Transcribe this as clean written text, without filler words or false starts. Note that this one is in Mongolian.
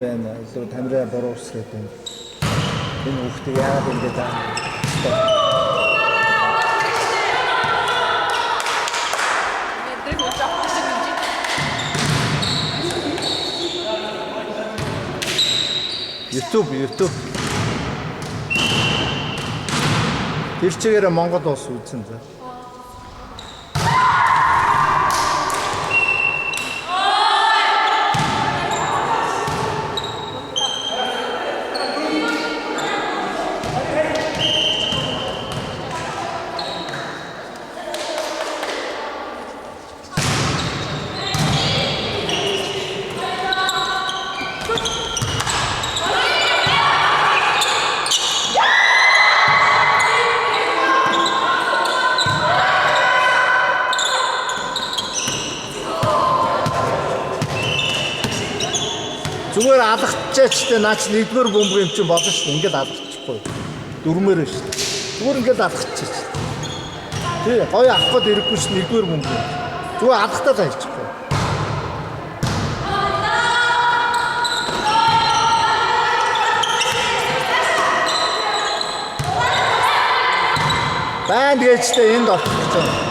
байна. Илүү тамираа буруу усраад байна. Энэ хүүхдээ яагаад ингэж аа? YouTube. Тэр чигээр Монгол улс үзэн за. Зүгээр алгачаач тэ наач нэгдүгээр бөмбөг юм чинь болно шүү дээ. Ингээд алгачихгүй. Дөрмөр шүү дээ. Зүгээр ингээд алгачаач. Тий, гоё авах гээд ирэхгүй шүү нэгдүгээр бөмбөг. Зүгээр алгахтаа л хайчихгүй. Байн гээжтэй энд олчих гэж байна.